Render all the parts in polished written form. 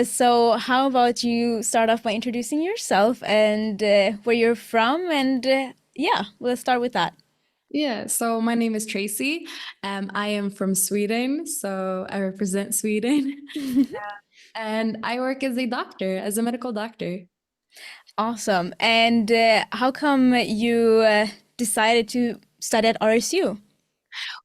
So how about you start off by introducing yourself and where you're from, and yeah, let's start with that. Yeah, so my name is Tracy. I am from Sweden, so I represent Sweden. And I work as a doctor, as a medical doctor. Awesome. And how come you decided to study at RSU?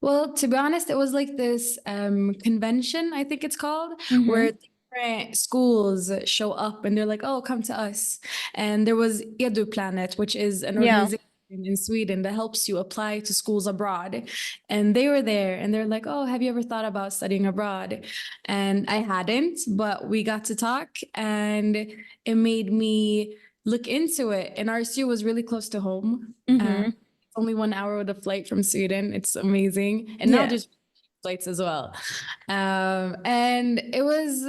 Well, to be honest, it was like this convention, I think it's called, Mm-hmm. where different schools show up and they're like, oh, come to us. And there was Edu Planet, which is an Yeah. organization in Sweden that helps you apply to schools abroad. And they were there and they're like, oh, have you ever thought about studying abroad? And I hadn't, but we got to talk and it made me look into it. And RSU was really close to home. Mm-hmm. Only 1 hour with a flight from Sweden. It's amazing. And now Yeah. there's flights as well. And it was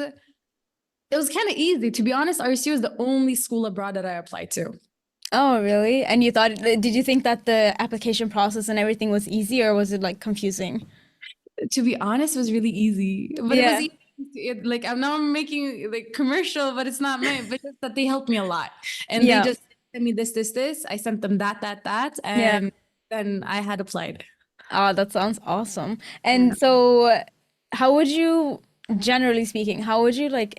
kind of easy. To be honest, RSU is the only school abroad that I applied to. Oh, really? And you thought, did you think that the application process and everything was easy, or was it like confusing? To be honest, it was really easy. But it was Yeah. easy. Like I'm now making like commercial, but it's not meant, but just that they helped me a lot. And they Yeah. just sent me this. I sent them that, Yeah. and then I had applied. Oh, that sounds awesome. And Yeah. so, how would you, generally speaking, how would you like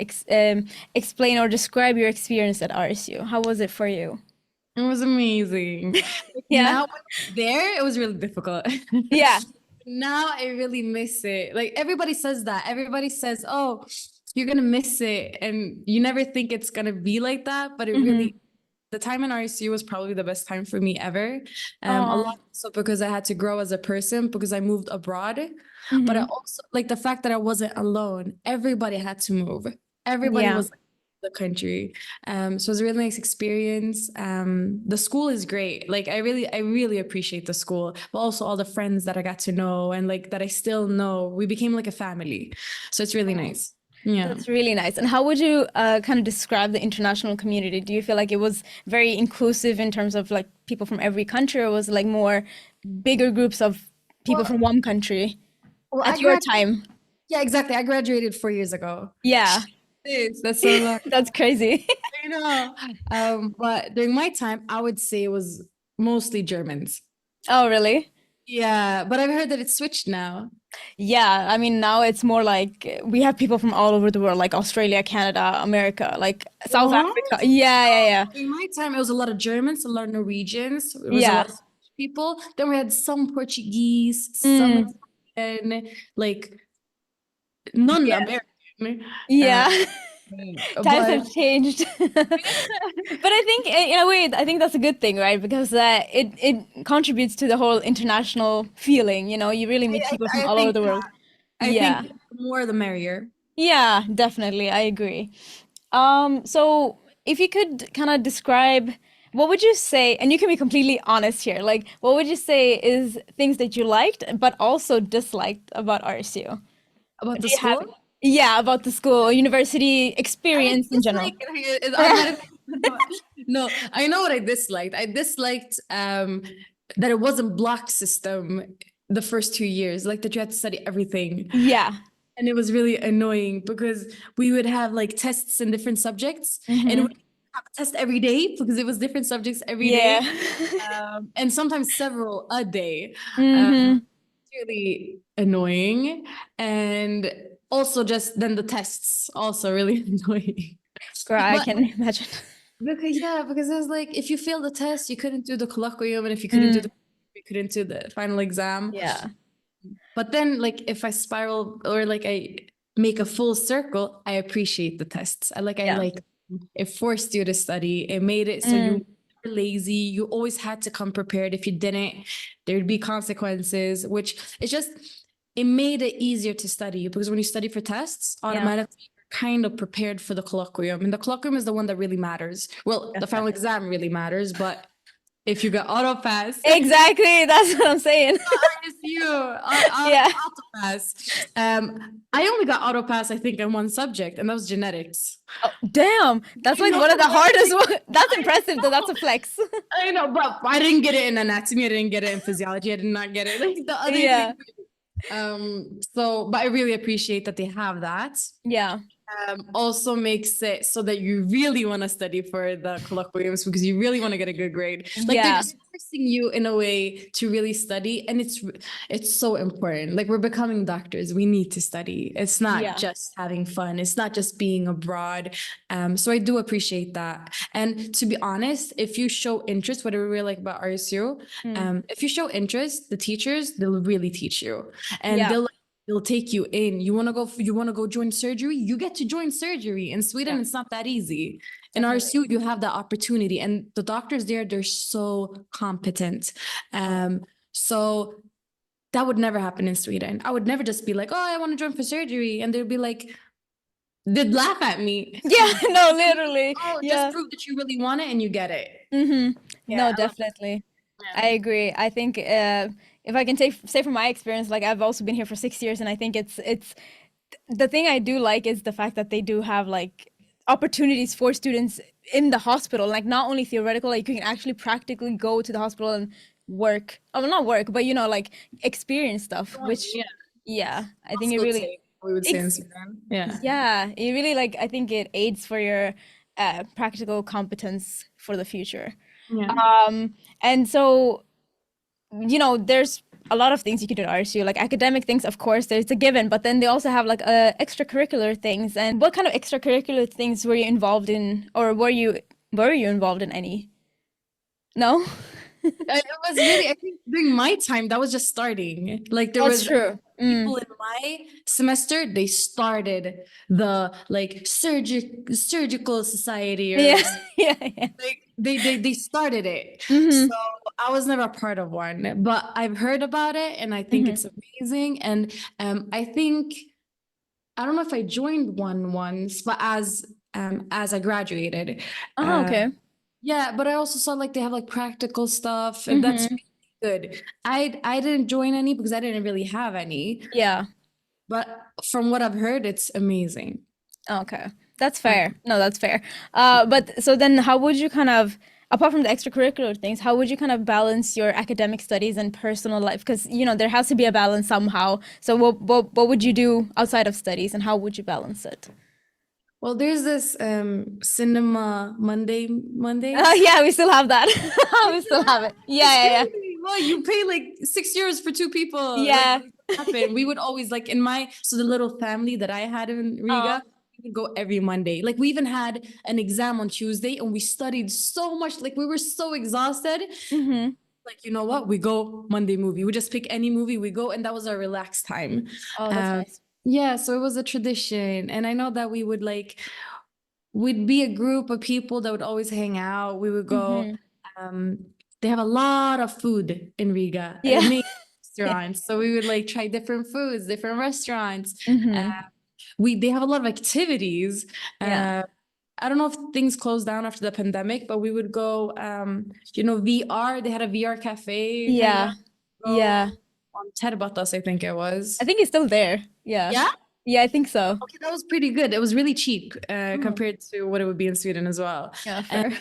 explain or describe your experience at RSU? How was it for you? It was amazing. Like, Yeah. now there, it was really difficult. Yeah. Now I really miss it. Like everybody says that. Everybody says, "Oh, you're gonna miss it," and you never think it's gonna be like that. But it Mm-hmm. really, the time in RSU was probably the best time for me ever. A Oh. lot so because I had to grow as a person because I moved abroad, but I Mm-hmm. also like the fact that I wasn't alone. Everybody had to move. Everybody Yeah. was the country. So it was a really nice experience. The school is great. Like I really appreciate the school, but also all the friends that I got to know and like that I still know. We became like a family. So it's really nice. Yeah. That's really nice. And how would you kind of describe the international community? Do you feel like it was very inclusive in terms of like people from every country, or was it like more bigger groups of people Well, from one country well, I at your grad. time? Yeah, exactly. I graduated 4 years ago. Yeah. That's so long. That's crazy. I know. But during my time, I would say it was mostly Germans. Oh, really? Yeah, but I've heard that it's switched now. Yeah, I mean, now it's more like we have people from all over the world, like Australia, Canada, America, like South What? Africa. Yeah, yeah, yeah. During my time, it was a lot of Germans, a lot of Norwegians. It was a Yeah. lot of people. Then we had some Portuguese, some Mm. Italian, like Yeah. non-American. Uh, Yeah. Times but have changed. But I think in a way, I think that's a good thing, right? Because it contributes to the whole international feeling, you really meet I, people from I all over think the world. I Yeah. think the more the merrier. Yeah, definitely. I agree. So if you could kind of describe, what would you say, and you can be completely honest here, like what would you say is things that you liked but also disliked about RSU? About Do the you have, school? yeah, about the school, university I experience in general? dislike it automatically. No, I know what I disliked. I disliked that it wasn't block system the first 2 years, like that you had to study everything. Yeah. And it was really annoying because we would have like tests in different subjects and we Hmm. would have a test every day because it was different subjects every Yeah. day. And sometimes several a day. Hmm. It's really annoying. And also just then the tests also really annoying. Girl, I But can imagine. because it was like if you failed the test, you couldn't do the colloquium, and if you couldn't do Mm, the you couldn't do the final exam. yeah. But then like if I spiral or like I make a full circle, I appreciate the tests. I Yeah. like it forced you to study. It made it so Mm, you were lazy. You always had to come prepared. If you didn't, there'd be consequences, which it's just it made it easier to study because when you study for tests, yeah. automatically you're kind of prepared for the colloquium. And the colloquium is the one that really matters. Well, the final Definitely. exam really matters, but if you got auto pass, Exactly. That's what I'm saying. RSU, Yeah. auto pass. I only got auto pass, I think, in one subject, and that was genetics. Oh, damn. That's I like know, one of the hardest one. That's I impressive though. That's know, a flex. I know, but I didn't get it in anatomy. I didn't get it in physiology. I did not get it like the other Yeah. things. But I really appreciate that they have that. Yeah. also makes it so that you really want to study for the colloquiums because you really want to get a good grade. Like they're Yeah. just forcing you in a way to really study, and it's so important. Like we're becoming doctors, we need to study. It's not Yeah. just having fun. It's not just being abroad. So I do appreciate that. And to be honest, if you show interest, whatever we like about RSU, Mm. if you show interest, the teachers they'll really teach you, and Yeah. they'll take you in. You want to go join surgery? You get to join surgery. In Sweden, Yeah. it's not that easy. In Definitely. RSU, you have that opportunity. And the doctors there, they're so competent. So that would never happen in Sweden. I would never just be like, oh, I want to join for surgery. And they'd be like, they'd laugh at me. Yeah, no, literally. Oh, just Yeah. prove that you really want it and you get it. Mm-hmm. Yeah, No, I love definitely. that. I agree. I think if I can say from my experience, like I've also been here for 6 years, and I think it's the thing I do like is the fact that they do have like opportunities for students in the hospital, like not only theoretical, like you can actually practically go to the hospital and work. Oh, well, not work, but like experience stuff, which Yeah, yeah, I think it hospital really take, we would say in ex Sweden. Yeah. yeah, it really like I think it aids for your practical competence for the future. Yeah. And so there's a lot of things you could do at RSU, like academic things, of course, there's a given, but then they also have like extracurricular things. And what kind of extracurricular things were you involved in, or were you involved in any? No? It was really, I think during my time, that was just starting. Like there That's was true. people in my semester, they started the like surgical society or Yeah, like yeah, yeah. they started it. Mm-hmm. So I was never a part of one, but I've heard about it and I think Mm-hmm. it's amazing. And I think I don't know if I joined one once, but as I graduated. Oh, Uh, okay. yeah, but I also saw like they have like practical stuff, and that's Mm-hmm. really good. I didn't join any because I didn't really have any, Yeah. but from what I've heard, it's amazing. Okay. That's Uh, fair. No, that's fair. But so then how would you kind of, apart from the extracurricular things, how would you kind of balance your academic studies and personal life? Because, there has to be a balance somehow. So what would you do outside of studies, and how would you balance it? well, there's this cinema Mondays. Yeah, we still have that. You We still still have have it. it? It's Yeah, yeah, crazy. Well, you pay like €6 for two people. Like yeah. it happened. We would always like in my so the little family that I had in Yeah. Riga, we would go every Monday. Like we even had an exam on Tuesday and we studied so much. Like we were so exhausted. Mm-hmm. Like, you know what? We go Monday movie. We just pick any movie, we go, and that was our relaxed time. Oh, that's Um, nice. yeah, so it was a tradition. And I know that we'd be a group of people that would always hang out. We would go, Mm-hmm. um, they have a lot of food in Riga, Yeah. amazing Yeah. restaurants. So we would like try different foods, different restaurants. Uh, Mm-hmm. they have a lot of activities. Yeah. I don't know if things closed down after the pandemic, but we would go, VR. They had a VR cafe kind of Yeah. go Yeah. on Terbatas, I think it I was. think it's still there. Yeah. Yeah. Yeah, I think so. Okay, that was pretty good. It was really cheap Mm. compared to what it would be in Sweden as well. Yeah, And fair.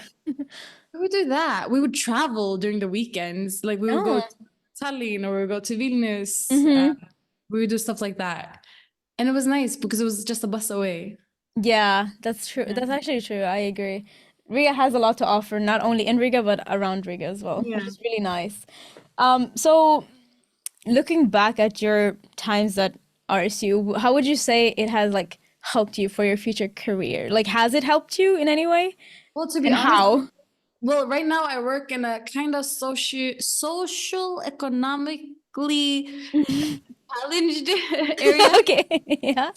we would do that. We would travel during the weekends. Like we would go Oh. to Tallinn or we would go to Vilnius. Mm-hmm. We would do stuff like that. And it was nice because it was just a bus away. Yeah, that's true. Yeah. That's actually true. I agree. Riga has a lot to offer, not only in Riga, but around Riga as well, which Yeah. is really nice. So looking back at your times at RSU, how would you say it has like helped you for your future career? Like, has it helped you in any way? Well, to be And honest, how? well, right now I work in a kind of social economically challenged area. Okay. Yeah.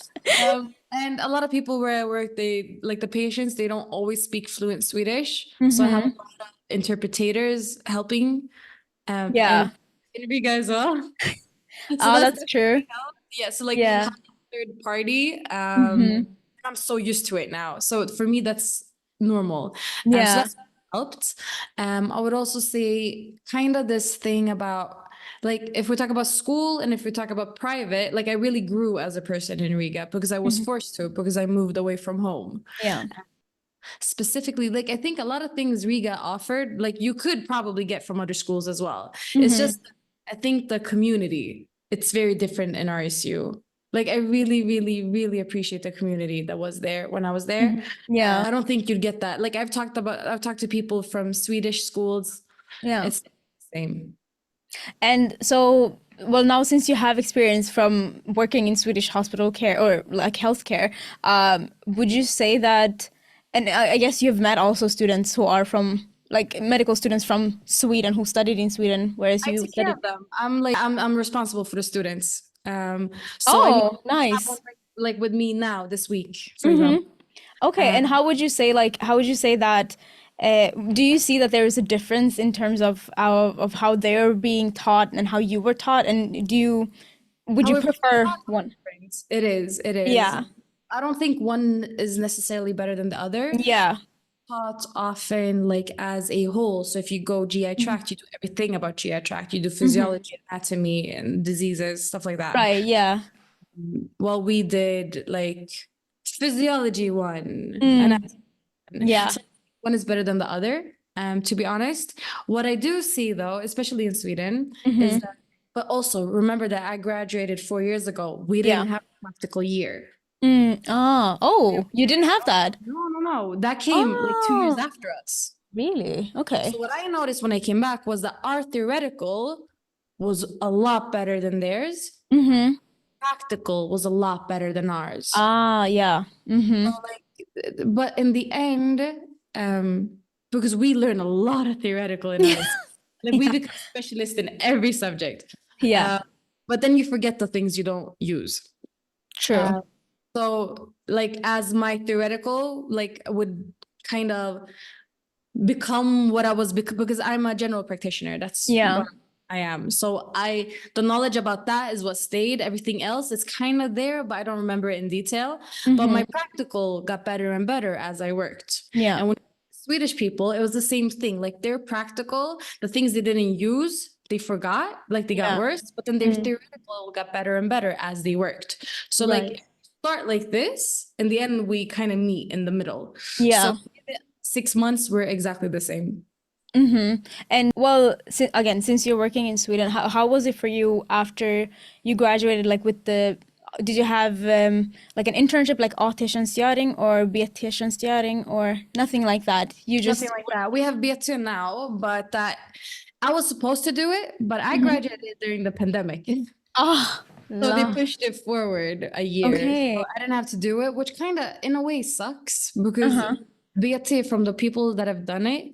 And a lot of people where I work, they like the patients, they don't always speak fluent Swedish. So I have a Mm-hmm. lot of interpreters helping and Yeah. in Riga as well. So Oh, that's that's true. definitely helped. Yeah. So like Yeah. having a third party, Mm-hmm. I'm so used to it now. So for me, that's normal. So Yeah. that's helped. I would also say kind of this thing about like if we talk about school and if we talk about private, like I really grew as a person in Riga because I was Mhm. forced to because I moved away from home. Yeah. Specifically, like I think a lot of things Riga offered, like you could probably get from other schools as well. It's Mm-hmm. just I think the community, it's very different in RSU. Like I really, really, really appreciate the community that was there when I was there. Yeah. I don't think you'd get that. Like I've talked to people from Swedish schools. Yeah. It's the same. And so, well, now since you have experience from working in Swedish hospital care or like healthcare, would you say that, and I guess you've met also students who are from like medical students from Sweden who studied in Sweden, whereas I you take care studied. of them. I'm responsible for the students. So I mean, Oh, I have one nice. like with me now this week, for Mm-hmm. example. Okay, Uh, and how would you say like how would you say that do you see that there is a difference in terms of how they're being taught and how you were taught? And would how you we're being prefer taught one? is different. It is. It is. Yeah. I don't think one is necessarily better than the other. Yeah. Taught often like as a whole. So if you go GI tract, you do everything about GI tract. You do Mm-hmm. physiology, anatomy, and diseases, stuff like that. Right, yeah. Well, we did like physiology one, and Mm, yeah. so one is better than the other. To be honest, what I do see though, especially in Sweden, is Mm-hmm. that. But also remember that I graduated 4 years ago. We Yeah. didn't have a practical year. Oh, you didn't have that. No, no, no. That came like 2 years Oh, after us. really? So Okay. what I noticed when I came back was that our theoretical was a lot better than theirs. Mm-hmm. Practical was a lot better than ours. Ah, yeah. So Mm-hmm. like, but in the end, because we learn a lot of theoretical in Yeah. ours, like we Yeah. become specialists in every subject. Yeah. Uh, but then you forget the things you don't use. True. Uh, so like as my theoretical like would kind of become what I was because I'm a general practitioner. That's Yeah. what I am. So the knowledge about that is what stayed. Everything else is kind of there, but I don't remember it in detail. But Mm-hmm. my practical got better and better as I worked. Yeah. And when Swedish people, it was the same thing. Like their practical, the things they didn't use, they forgot, like they got Yeah. worse, but then their Mm, theoretical got better and better as they worked. So right. like start like this, in the end we kind of meet in the middle. So Yeah. 6 months were exactly the same. Mm-hmm. And well, si again, since you're working in Sweden, how was it for you after you graduated? Like with did you have like an internship like AT-tjänstgöring or BT-tjänstgöring or nothing like that? You Nothing just like that. We have B2 now, but I was supposed to do it, but I Mhm. graduated during the pandemic. Ah, So they la. pushed it forward a year. So Okay. I didn't have to do it, which kind of, in a way, sucks because Uh-huh. BAT, from the people that have done it,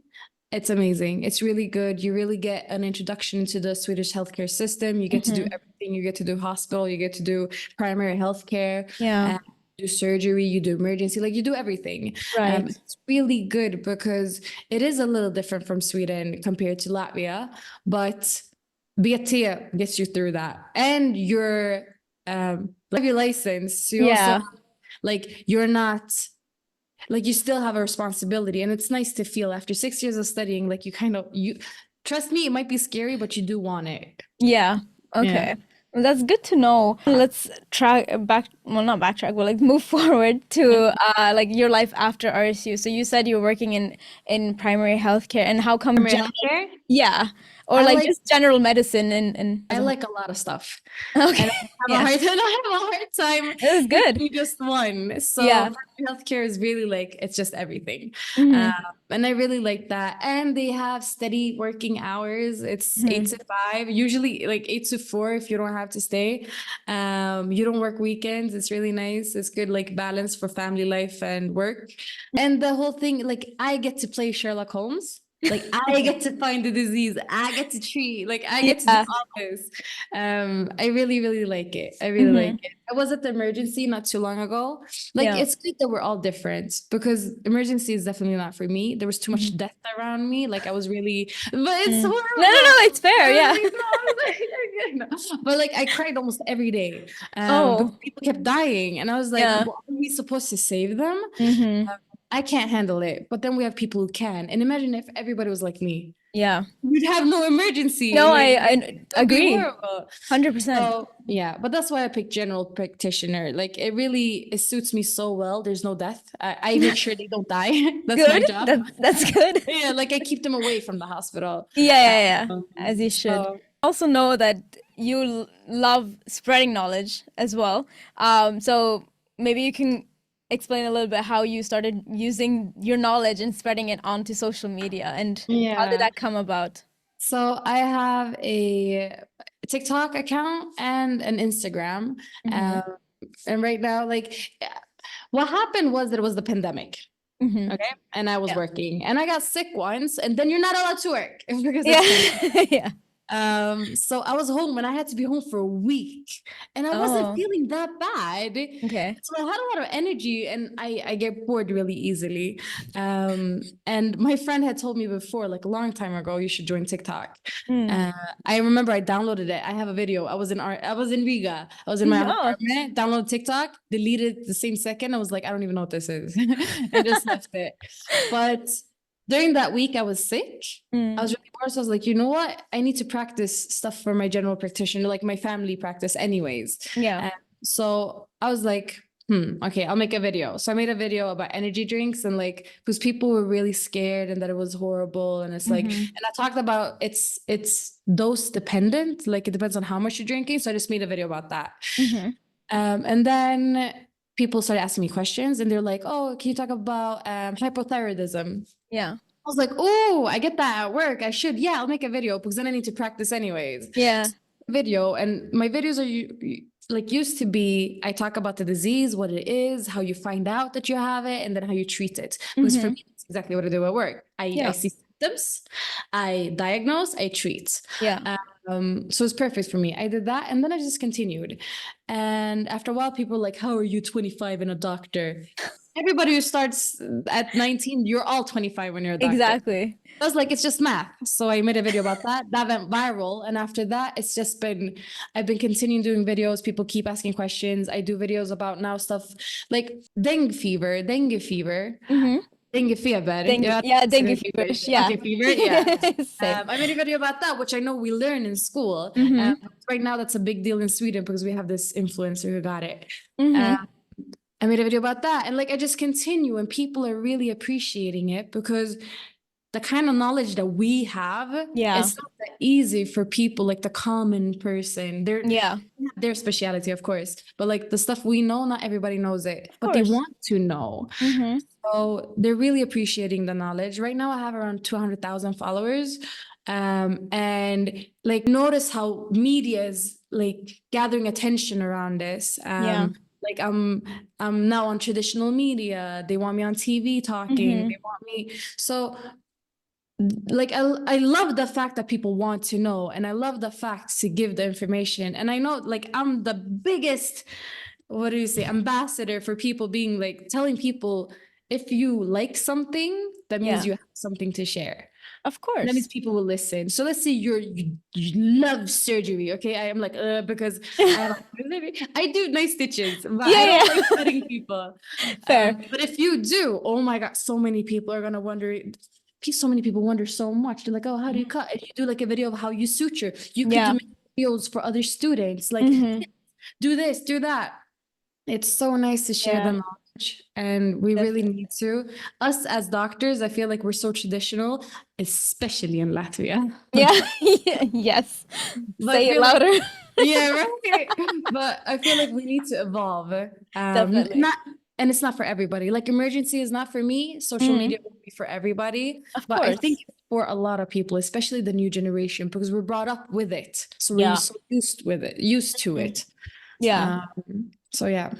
it's amazing. It's really good. You really get an introduction to the Swedish healthcare system. You get to do Hmm. everything. You get to do hospital. You get to do primary healthcare. Yeah. Do surgery. You do emergency. Like you do everything. Right. It's really good because it is a little different from Sweden compared to Latvia, but BAT gets you through that, and your license. You also Yeah. like you're not like you still have a responsibility, and it's nice to feel after 6 years of studying like you trust me, it might be scary, but you do want it. Yeah. Yeah. Okay. Well, that's good to know. Let's well, not backtrack, but like move forward to like your life after RSU. So you said you were working in primary healthcare, and how come Primary general, healthcare. yeah, or I like like just general medicine and I as a whole. like a lot of stuff, and Okay. I have a Yeah. hard and I have a hard time It was good. picking just one. So Yeah. primary healthcare is really like it's just everything, um, Hmm. and I really like that. And they have steady working hours. It's eight Hmm. to five, usually like 8 to 4 if you don't have to stay. You don't work weekends. It's really nice. It's good like balance for family life and work. And the whole thing, like I get to play Sherlock Holmes. Like I get to find the disease. I get to treat. Like I get to do Yeah. all this. I really, really like it. I really like Hmm. it. I was at the emergency not too long ago. Like Yeah. it's good that we're all different because emergency is definitely not for me. There was too much Mhm. death around me. Like I was really, but it's Mm. No, no, no, horrible. it's fair. I Yeah. really know. But like I cried almost every day because Oh, people kept dying, and I was like, yeah. well, are we supposed to save them? Hmm. I can't handle it. But then we have people who can. And imagine if everybody was like me. Yeah. We'd have no emergency. No, Like I it would be agree. horrible. 100%. So yeah, but that's why I picked general practitioner. Like it suits me so well. There's no death. I make sure they don't die. That's my Good. job. That's good. Yeah, like I keep them away from the hospital. Yeah, yeah, yeah. As you should. So Also know that you love spreading knowledge as well. So maybe you can explain a little bit how you started using your knowledge and spreading it onto social media, and how did Yeah. that come about? So I have a TikTok account and an Instagram. Mm-hmm. Um, and right now, like, what happened was that it was the pandemic. Mm-hmm. Okay. And I was Yeah. working and I got sick once, and then you're not allowed to work because it's pandemic. Yeah. Yeah. So I was home and I had to be home for a week, and I wasn't Oh, feeling that bad. okay. So I had a lot of energy, and I get bored really easily. And my friend had told me before, like a long time ago, you should join TikTok. Mm. Uh, I remember I downloaded it. I have a video. I was in Riga. I was in my Oh. apartment, downloaded TikTok, deleted the same second. I was like, I don't even know what this is, and just left it. But during that week, I was sick. I Mm. was really bored. So I was like, you know what? I need to practice stuff for my general practitioner, like my family practice, anyways. Yeah. So I was like, okay, I'll make a video. So I made a video about energy drinks, and like, because people were really scared and that it was horrible. And it's like, Mm-hmm. and I talked about it's dose dependent, like it depends on how much you're drinking. So I just made a video about that. Mm-hmm. And then people started asking me questions, and they're like, oh, can you talk about hypothyroidism? Yeah. I was like, oh, I get that at work. I should, yeah, I'll make a video because then I need to practice anyways. Yeah. Video, and my videos are like used to be, I talk about the disease, what it is, how you find out that you have it, and then how you treat it. Because for Mm-hmm. me, that's exactly what I do at work. I Yeah. see symptoms, I diagnose, I treat. Yeah. So it's perfect for me. I did that, and then I just continued. And after a while, people were like, how are you 25 and a doctor? Everybody who starts at 19, you're all 25 when you're a doctor. Exactly. I was like, it's just math. So I made a video about that. That went viral. And after that, it's just been, I've been continuing doing videos. People keep asking questions. I do videos about now stuff like dengue fever. Mm-hmm. Dengue fever. Dengue. Yeah, dengue fever. Yeah. Okay, fever. Yeah. Same. I made a video about that, which I know we learn in school. Mm-hmm. Right now, that's a big deal in Sweden because we have this influencer who got it. Mm-hmm. I made a video about that. And like, I just continue, and people are really appreciating it because the kind of knowledge that we have, Yeah. it's not that easy for people, like the common person. Yeah. Their speciality, of course, but like the stuff we know, not everybody knows it, but they course. want to know. Mm-hmm. So they're really appreciating the knowledge. Right now, I have around 200,000 followers. And like, notice how media is like gathering attention around this. Yeah. Like I'm now on traditional media. They want me on TV talking. Mm-hmm. They want me. So like I love the fact that people want to know, and I love the fact to give the information. And I know like I'm the biggest, what do you say, ambassador for people being like telling people, if you like something, that means Yeah. you have something to share. Of course. That means people will listen. So let's say you love surgery, okay? I am like, because I do nice stitches, but I Yeah, don't yeah. like cutting people. Fair. But if you do, oh my God, so many people are gonna wonder. So many people wonder so much. They're like, oh, how do you cut? And you do like a video of how you suture. You could Yeah. do videos for other students, like Mm-hmm. do this, do that. It's so nice to share the Yeah. knowledge, and we really Definitely. need to. Us as doctors, I feel like we're so traditional, especially in Latvia. Yeah. Yes. But I Say it feel like, louder. yeah, right. But I feel like we need to evolve. Definitely. And it's not for everybody. Like emergency is not for me. Social media will be for everybody. Of But I course. think it's for a lot of people, especially the new generation, because we're brought up with it. So we're Yeah. so used to it. Yeah. So yeah.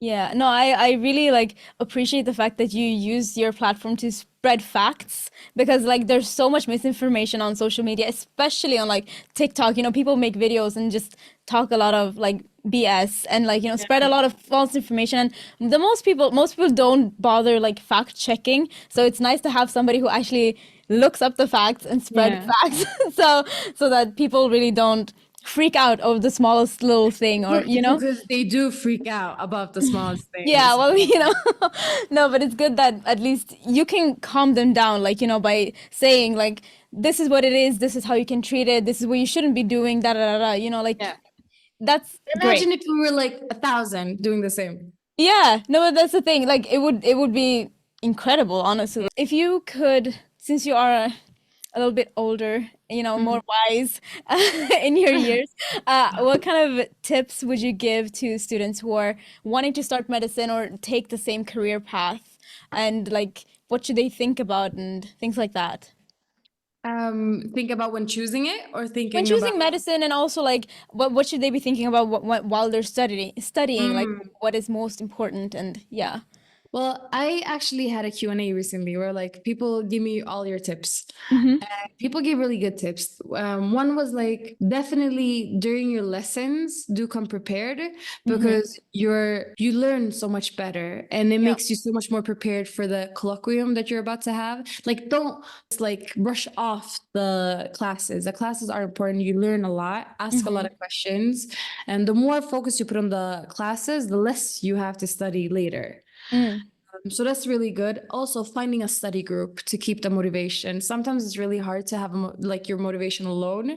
Yeah, no, I really like appreciate the fact that you use your platform to spread facts, because like there's so much misinformation on social media, especially on like TikTok. You know, people make videos and just talk a lot of like BS and like, you know, spread a lot of false information. And most people don't bother like fact checking. So it's nice to have somebody who actually looks up the facts and spread facts, so that people really don't freak out over the smallest little thing, or you know. Because they do freak out about the smallest things. Yeah, well, you know, no, but it's good that at least you can calm them down, like, you know, by saying like, this is what it is, this is how you can treat it, this is what you shouldn't be doing, da da da da, you know, like, that's Imagine great. if we were like 1,000 doing the same. Yeah, no, but that's the thing, like, it would be incredible, honestly. If you could, since you are a little bit older, Mhm. more wise in your years, what kind of tips would you give to students who are wanting to start medicine or take the same career path? And like, what should they think about and things like that? Think about when choosing it or When thinking about. choosing medicine, and also like what should they be thinking about while they're studying, like Mm. what is most important, and yeah. Well, I actually had a Q&A recently where like people give me all your tips. Mm-hmm. People gave really good tips. One was like definitely during your lessons, do come prepared Mm-hmm. because you learn so much better and it Yeah. makes you so much more prepared for the colloquium that you're about to have. Like don't just like brush off the classes. The classes are important. You learn a lot, ask a lot Mm-hmm. of questions, and the more focus you put on the classes, the less you have to study later. Mm. So that's really good. Also, finding a study group to keep the motivation. Sometimes it's really hard to have like your motivation alone,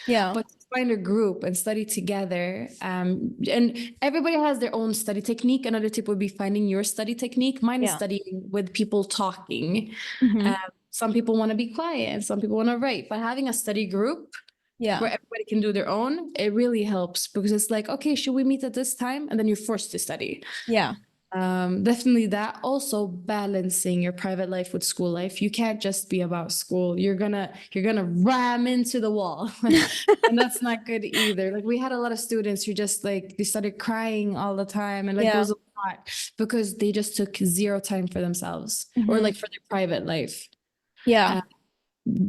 Yeah. but find a group and study together. And everybody has their own study technique. Another tip would be finding your study technique. Mine is Yeah. studying with people talking. Mm-hmm. Some people want to be quiet and some people want to write, but having a study group Yeah. where everybody can do their own, it really helps because it's like, okay, should we meet at this time? And then you're forced to study. Yeah. Definitely that. Also balancing your private life with school life. You can't just be about school. You're gonna ram into the wall. And that's not good either. Like we had a lot of students who just like they started crying all the time and like it Yeah. was a lot because they just took zero time for themselves or Mm-hmm. like for their private life. Yeah. Uh,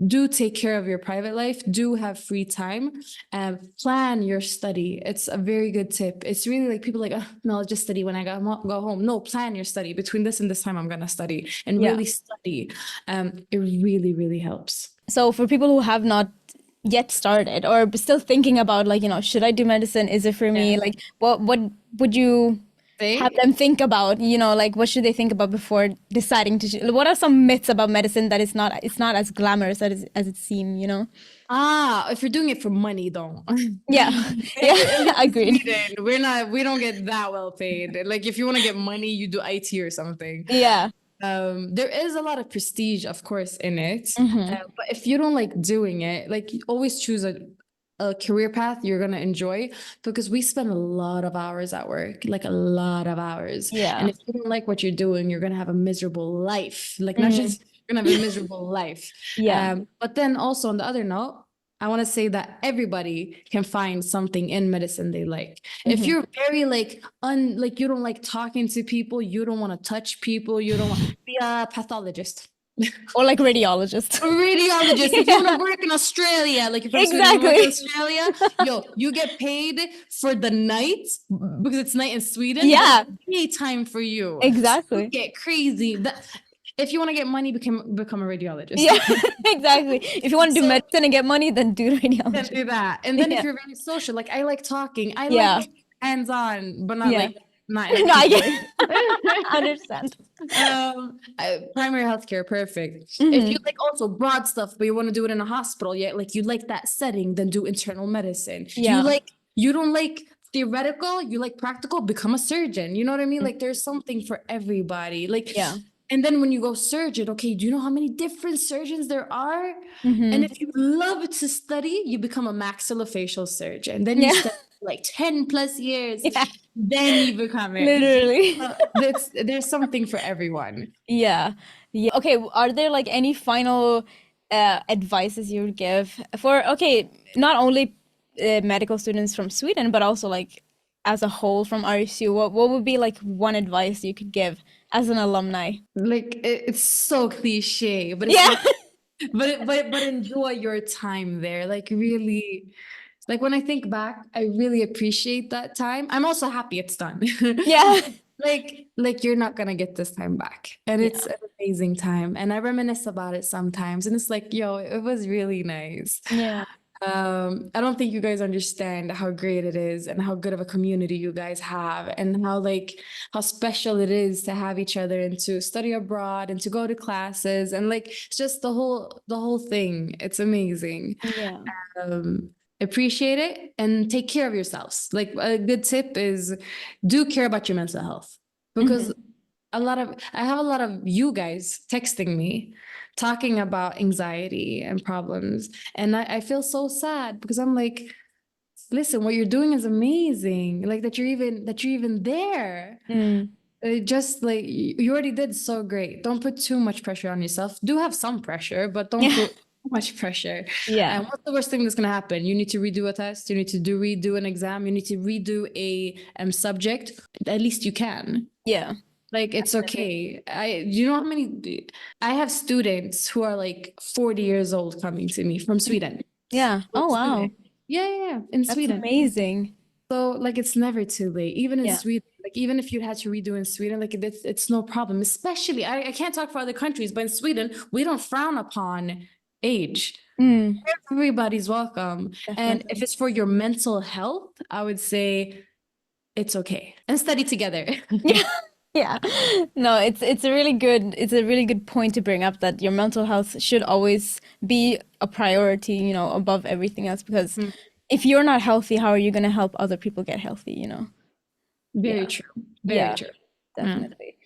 do take care of your private life, do have free time, and plan your study. It's a very good tip. It's really like people like, oh, no, I'll just study when I go home. No, plan your study. Between this and this time, I'm going to study and Yeah. really study. It really, really helps. So for people who have not yet started or still thinking about, like, should I do medicine? Is it for me? Yeah. Like, what would you have Say, them think about? Like, what should they think about before deciding to what are some myths about medicine that it's not as glamorous as it seems? if you're doing it for money, don't. Yeah. Yeah. At least in Agreed. Sweden, we don't get that well paid. Like if you want to get money, you do IT or something. Yeah. There is a lot of prestige, of course, in it. Mm-hmm. But if you don't like doing it, like you always choose a career path you're gonna enjoy because we spend a lot of hours at work, like a lot of hours. And Yeah. if you don't like what you're doing, you're gonna have a miserable life. Like not Mm. just you're gonna have a miserable life. Yeah. But then also on the other note, I want to say that everybody can find something in medicine they like. If Mm-hmm. you're very like you don't like talking to people, you don't want to touch people, you don't want be a pathologist. Or like radiologist. A radiologist, if you want to work in Australia, like you're from Sweden, you want to work in Exactly. Australia, yo, you get paid for the night because it's night in Sweden, but Yeah. it's daytime for you. So you Exactly. get crazy. If you want to get money, become a radiologist. Yeah. Exactly. If you want to do So medicine and get money, then do then radiology. do that. And then if Yeah. you're very social, like I like talking, I Yeah. like hands-on, but Yeah. not in a No, I cute get way. I understand. Primary healthcare, perfect. If you Hmm. like also broad stuff, but you want to do it in a hospital, yeah, like you like that setting, then do internal medicine. Yeah. You don't like theoretical, you like practical, become a surgeon. You know what I mean? Like there's something for everybody. Like, Yeah. and then when you go surgeon, okay, do you know how many different surgeons there are? And Hmm. if you love to study, you become a maxillofacial surgeon. Then you Yeah. study like 10 plus years, Yeah. then you become it. Literally. There's something for everyone. Yeah. Yeah. Okay, are there like any final advices you would give for, okay, not only medical students from Sweden, but also like as a whole from RSU? What would be like one advice you could give as an alumni? Like it's so cliche, but it's Yeah. like but enjoy your time there. Like really, like when I think back, I really appreciate that time. I'm also happy it's done. Yeah. Like you're not gonna get this time back. And it's Yeah. an amazing time. And I reminisce about it sometimes. And it's like, yo, it was really nice. Yeah. I don't think you guys understand how great it is and how good of a community you guys have and how special it is to have each other and to study abroad and to go to classes and like it's just the whole thing. It's amazing. Yeah. Appreciate it and take care of yourselves. Like a good tip is do care about your mental health because Hmm. I have a lot of you guys texting me talking about anxiety and problems. And I feel so sad because I'm like, listen, what you're doing is amazing. Like that you're even there. Mm. Just like you already did so great. Don't put too much pressure on yourself. Do have some pressure, but don't Yeah. put too much pressure. Yeah. And what's the worst thing that's gonna happen? You need to redo a test. You need to redo an exam. You need to redo a subject. At least you can. Yeah. Like it's Definitely. okay. You know how many I have students who are like 40 years old coming to me from Sweden. Yeah. Like Oh, wow. student. Yeah, yeah, yeah, in That's Sweden. amazing. So like it's never too late. Even in Yeah. Sweden, like even if you had to redo in Sweden, like it's no problem. Especially I can't talk for other countries, but in Sweden, we don't frown upon age. Mm, Everybody's welcome. And if definitely. it's for your mental health, I would say it's okay. And study together. Yeah. Yeah. No, it's a really good point to bring up that your mental health should always be a priority, above everything else because Mm, if you're not healthy, how are you going to help other people get healthy? very Yeah. true. Very Yeah, true. Yeah. definitely.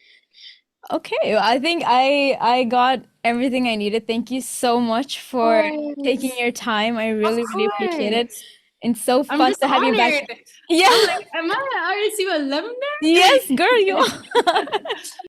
Okay, well, I think I got everything I needed. Thank you so much for taking Course. your time. I Of really, really appreciate it. course. It's so I'm fun just to have you back. honored. Yeah. I'm like, am I an RSU alumni? Yes, girl, you are.